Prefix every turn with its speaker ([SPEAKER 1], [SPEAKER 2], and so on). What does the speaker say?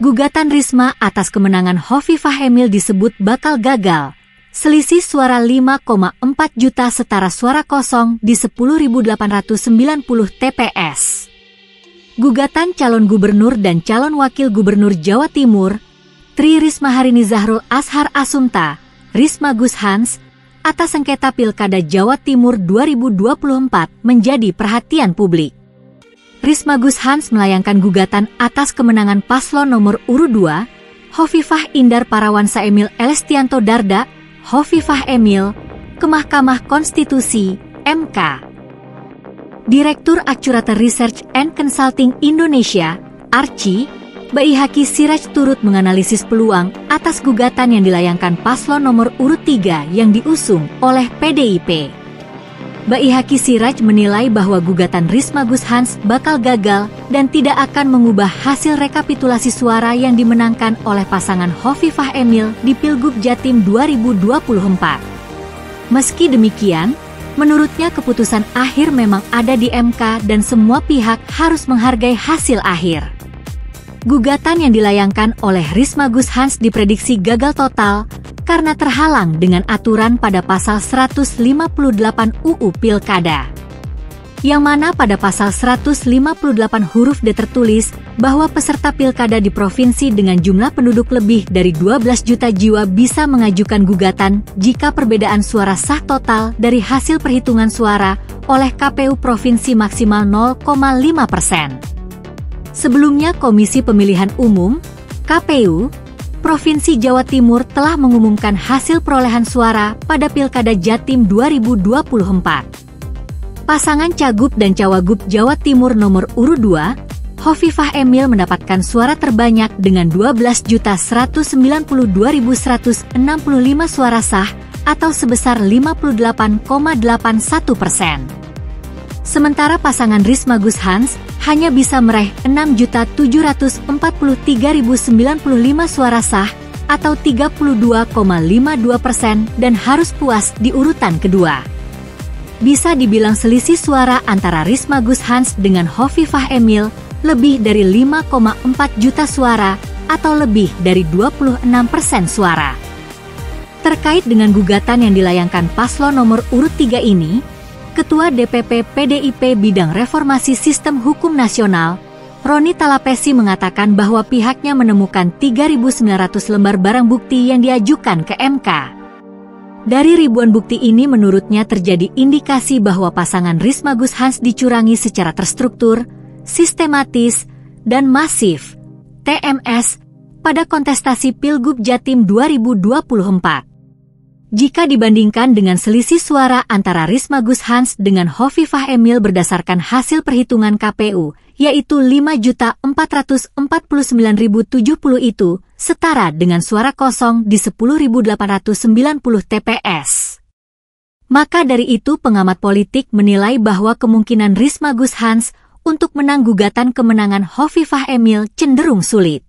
[SPEAKER 1] Gugatan Risma atas kemenangan Hovifah Emil disebut bakal gagal. Selisih suara 5,4 juta setara suara kosong di 10.890 TPS. Gugatan calon gubernur dan calon wakil gubernur Jawa Timur, Tri Risma Harini Zahrul Ashar Assunta, Risma Gus Hans, atas sengketa Pilkada Jawa Timur 2024 menjadi perhatian publik. Risma Gus Hans melayangkan gugatan atas kemenangan paslon nomor urut 2, Hovifah Indar Parawansa Emil Elestianto Dardak, Hovifah Emil, ke Mahkamah Konstitusi, MK. Direktur Accurator Research and Consulting Indonesia, ARCI, Baihaqi Siraj turut menganalisis peluang atas gugatan yang dilayangkan paslon nomor urut 3 yang diusung oleh PDIP. Baihaqi Siraj menilai bahwa gugatan Risma Gus Hans bakal gagal dan tidak akan mengubah hasil rekapitulasi suara yang dimenangkan oleh pasangan Hovifah Emil di Pilgub Jatim 2024. Meski demikian, menurutnya keputusan akhir memang ada di MK dan semua pihak harus menghargai hasil akhir. Gugatan yang dilayangkan oleh Risma Gus Hans diprediksi gagal total karena terhalang dengan aturan pada pasal 158 UU Pilkada. Yang mana pada pasal 158 huruf D tertulis bahwa peserta pilkada di provinsi dengan jumlah penduduk lebih dari 12 juta jiwa bisa mengajukan gugatan jika perbedaan suara sah total dari hasil perhitungan suara oleh KPU provinsi maksimal 0,5%. Sebelumnya Komisi Pemilihan Umum, KPU, Provinsi Jawa Timur telah mengumumkan hasil perolehan suara pada Pilkada Jatim 2024. Pasangan Cagup dan Cawagup Jawa Timur nomor urut 2, Hovifah Emil mendapatkan suara terbanyak dengan 12.192.165 suara sah atau sebesar 58,81%. Sementara pasangan Risma Gus Hans hanya bisa meraih 6.743.095 suara sah atau 32,52% dan harus puas di urutan kedua. Bisa dibilang selisih suara antara Risma Gus Hans dengan Hovifah Emil lebih dari 5,4 juta suara atau lebih dari 26% suara. Terkait dengan gugatan yang dilayangkan paslon nomor urut 3 ini, Ketua DPP PDIP Bidang Reformasi Sistem Hukum Nasional, Roni Talapesi mengatakan bahwa pihaknya menemukan 3.900 lembar barang bukti yang diajukan ke MK. Dari ribuan bukti ini menurutnya terjadi indikasi bahwa pasangan Risma Gus Hans dicurangi secara terstruktur, sistematis, dan masif, TMS, pada kontestasi Pilgub Jatim 2024. Jika dibandingkan dengan selisih suara antara Risma Gus Hans dengan Hovifah Emil berdasarkan hasil perhitungan KPU, yaitu 5.449.070 itu, setara dengan suara kosong di 10.890 TPS. Maka dari itu pengamat politik menilai bahwa kemungkinan Risma Gus Hans untuk menang gugatan kemenangan Hovifah Emil cenderung sulit.